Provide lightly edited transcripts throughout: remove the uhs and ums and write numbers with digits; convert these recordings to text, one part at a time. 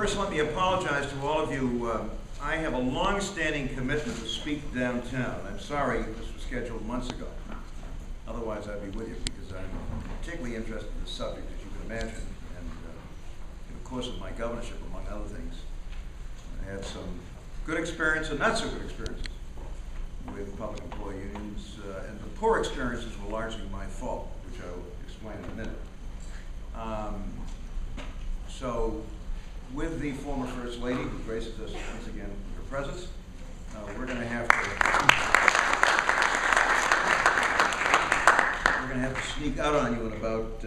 First, let me apologize to all of you. I have a long-standing commitment to speak downtown. I'm sorry this was scheduled months ago. Otherwise, I'd be with you because I'm particularly interested in this subject, as you can imagine. And in the course of my governorship, among other things, I had some good experience and not so good experiences with public employee unions. And the poor experiences were largely my fault, which I will explain in a minute. So, with the former First Lady, who graces us once again with her presence, we're going to have to sneak out on you in about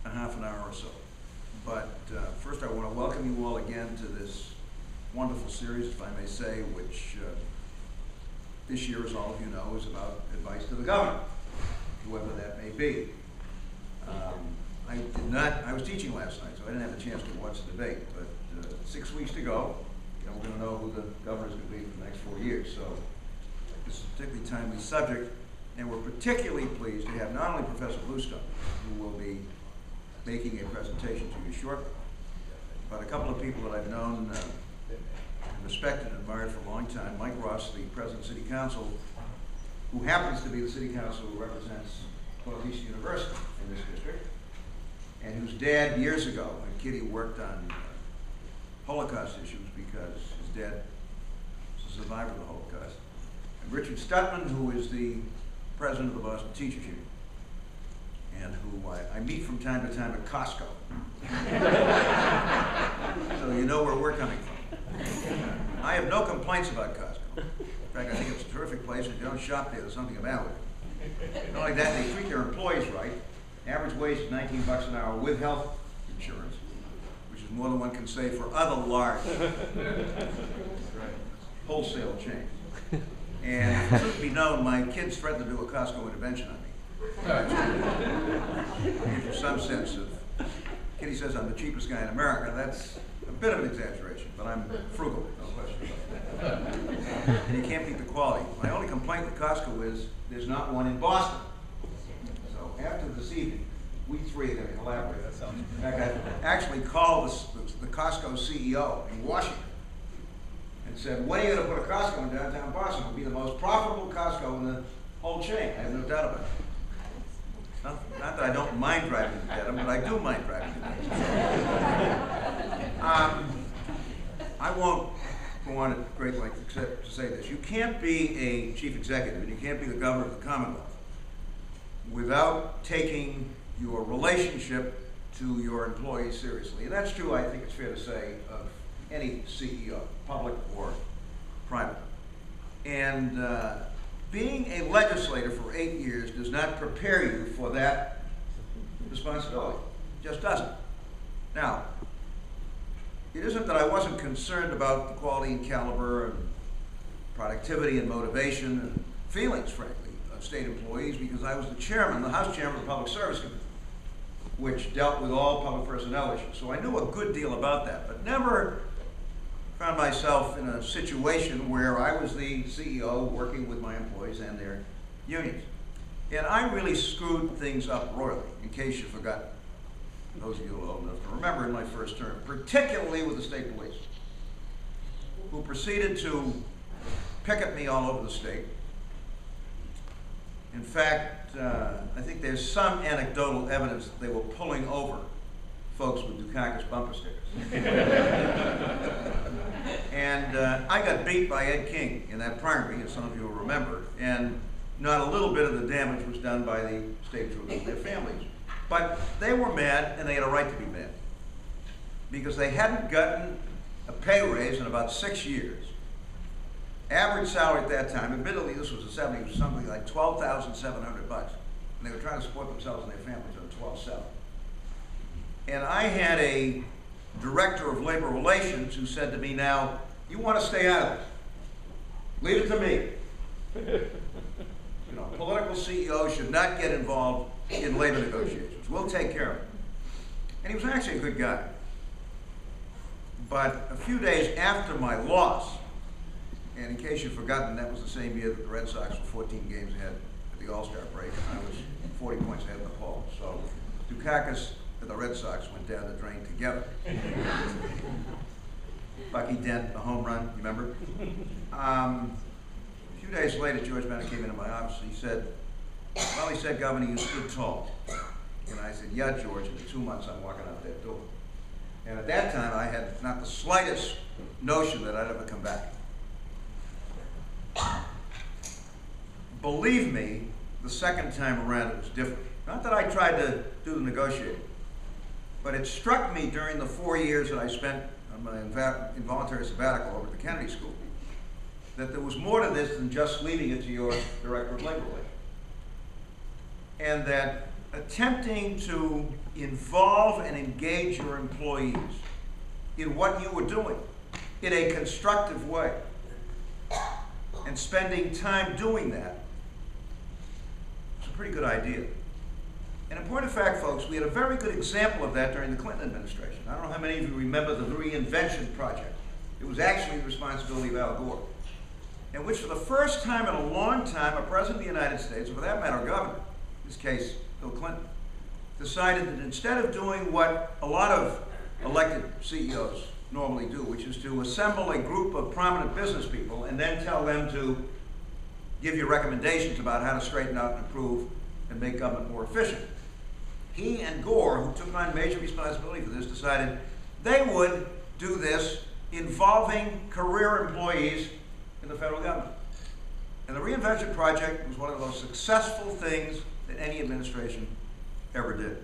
a half an hour or so. But first, I want to welcome you all again to this wonderful series, if I may say, which this year, as all of you know, is about advice to the governor, whoever that may be. I was teaching last night, so I didn't have a chance to watch the debate, but 6 weeks to go, and we're going to know who the governor is going to be for the next 4 years. So this is a particularly timely subject, and we're particularly pleased to have not only Professor Bluestone, who will be making a presentation to you shortly, but a couple of people that I've known and respected and admired for a long time. Mike Ross, the President of City Council, who happens to be the City Council who represents Northeast University in this district, and whose dad, years ago, when Kitty worked on Holocaust issues because his dad was a survivor of the Holocaust, and Richard Stutman, who is the president of the Boston Teachers Union, and who I meet from time to time at Costco. So you know where we're coming from. I have no complaints about Costco. In fact, I think it's a terrific place. If you don't shop there, there's something about it. Not only that, they treat their employees right. Average wage is $19 an hour with health insurance, which is more than one can say for other large wholesale chains. And it should be known, my kids threatened to do a Costco intervention on me. To give you some sense of, Kitty says I'm the cheapest guy in America. That's a bit of an exaggeration, but I'm frugal, no question about that. And you can't beat the quality. My only complaint with Costco is there's not one in Boston. So after this evening, we three are going to collaborate. In fact, I actually called the Costco CEO in Washington and said, when are you going to put a Costco in downtown Boston? It will be the most profitable Costco in the whole chain. I have no doubt about it. Not that I don't mind driving to Dedham, but I do mind driving to Dedham. I won't go on at great length except to say this. You can't be a chief executive and you can't be the governor of the Commonwealth without taking your relationship to your employees seriously. And that's true, I think it's fair to say, of any CEO, public or private. And being a legislator for 8 years does not prepare you for that responsibility. It just doesn't. Now, it isn't that I wasn't concerned about the quality and caliber and productivity and motivation and feelings, frankly, of state employees, because I was the chairman, the House chairman of the Public Service Committee, which dealt with all public personnel issues. So I knew a good deal about that, but never found myself in a situation where I was the CEO working with my employees and their unions. And I really screwed things up royally, in case you forgot, those of you who are old enough to remember, in my first term, particularly with the state police, who proceeded to picket me all over the state. In fact, I think there's some anecdotal evidence that they were pulling over folks with Dukakis bumper stickers. And I got beat by Ed King in that primary, as some of you will remember, and not a little bit of the damage was done by the state troops and their families. But they were mad, and they had a right to be mad, because they hadn't gotten a pay raise in about 6 years. Average salary at that time, admittedly this was the 70s, was something like $12,700, and they were trying to support themselves and their families on $12,700. And I had a director of labor relations who said to me, now, you want to stay out of this. Leave it to me. You know, political CEOs should not get involved in labor negotiations. We'll take care of it. And he was actually a good guy. But a few days after my loss, and in case you've forgotten, that was the same year that the Red Sox were 14 games ahead at the All-Star break, and I was 40 points ahead in the poll. So Dukakis and the Red Sox went down the drain together. Bucky Dent, the home run, you remember? A few days later, George Bennett came into my office. He said, well, he said, Governor, you stood tall. And I said, yeah, George, in 2 months I'm walking out that door. And at that time, I had not the slightest notion that I'd ever come back. Believe me, the second time around it was different. Not that I tried to do the negotiating, but it struck me during the 4 years that I spent on my involuntary sabbatical over at the Kennedy School that there was more to this than just leaving it to your Director of Labor Relations. And that attempting to involve and engage your employees in what you were doing in a constructive way and spending time doing that is a pretty good idea. And in point of fact, folks, we had a very good example of that during the Clinton administration. I don't know how many of you remember the Reinvention Project. It was actually the responsibility of Al Gore, in which for the first time in a long time, a president of the United States, or for that matter, a governor, in this case, Bill Clinton, decided that instead of doing what a lot of elected CEOs normally do, which is to assemble a group of prominent business people and then tell them to give you recommendations about how to straighten out and improve and make government more efficient, he and Gore, who took on major responsibility for this, decided they would do this involving career employees in the federal government. And the Reinvention Project was one of the most successful things that any administration ever did.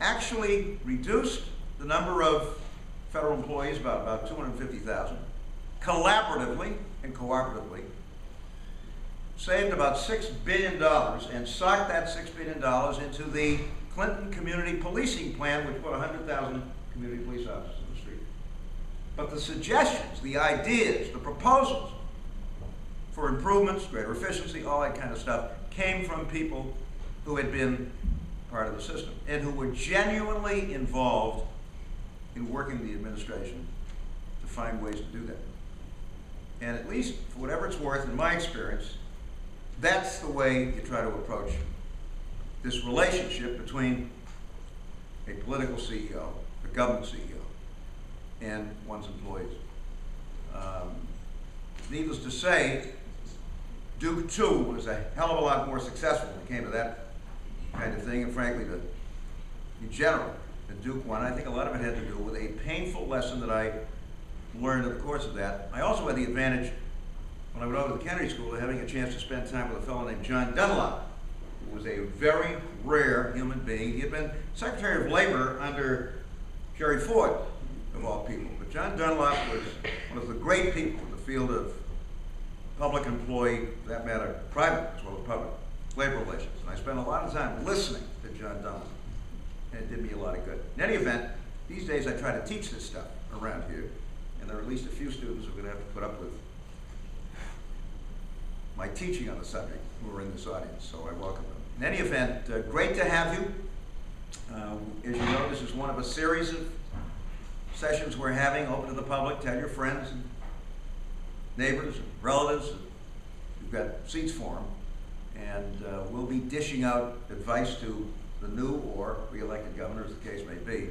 Actually reduced the number of federal employees by about 250,000, collaboratively and cooperatively, saved about $6 billion and socked that $6 billion into the Clinton Community Policing Plan, which put 100,000 community police officers in the street. But the suggestions, the ideas, the proposals for improvements, greater efficiency, all that kind of stuff, came from people who had been part of the system and who were genuinely involved in working the administration to find ways to do that. And at least, for whatever it's worth, in my experience, that's the way you try to approach this relationship between a political CEO, a government CEO, and one's employees. Needless to say, Duke 2 was a hell of a lot more successful when it came to that kind of thing, and frankly, in general, the Duke 1, I think a lot of it had to do with a painful lesson that I learned in the course of that. I also had the advantage, when I went over to the Kennedy School, of having a chance to spend time with a fellow named John Dunlop, who was a very rare human being. He had been Secretary of Labor under Jerry Ford, of all people. But John Dunlop was one of the great people in the field of public employee, for that matter, private as well as public, labor relations. And I spent a lot of time listening to John Dunlop, and it did me a lot of good. In any event, these days I try to teach this stuff around here, and there are at least a few students who are going to have to put up with my teaching on the subject who are in this audience, so I welcome them. In any event, great to have you. As you know, this is one of a series of sessions we're having open to the public. Tell your friends and neighbors and relatives. We've got seats for them. And we'll be dishing out advice to the new or re-elected governor, as the case may be.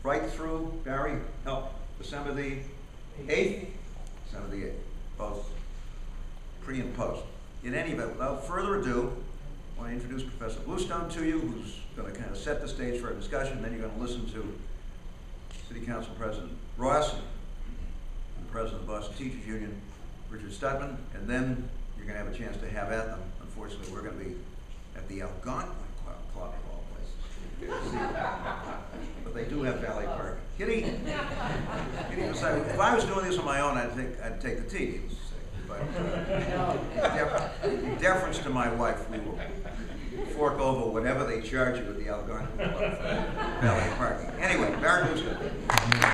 Right through, Barry, no, December the 8th? December the 8th, both pre and post. In any event, without further ado, I want to introduce Professor Bluestone to you, who's going to kind of set the stage for our discussion. Then you're going to listen to City Council President Ross and the President of the Boston Teachers Union, Richard Studman, and then you're going to have a chance to have at them. Unfortunately, we're going to be at the Algonquin Club of all places. But they do have valet parking. Kitty decided, if I was doing this on my own, I'd take the tea. But in deference to my wife, we will fork over whatever they charge you at the Algonquin Club for valet parking. Anyway, Barry Bluestone.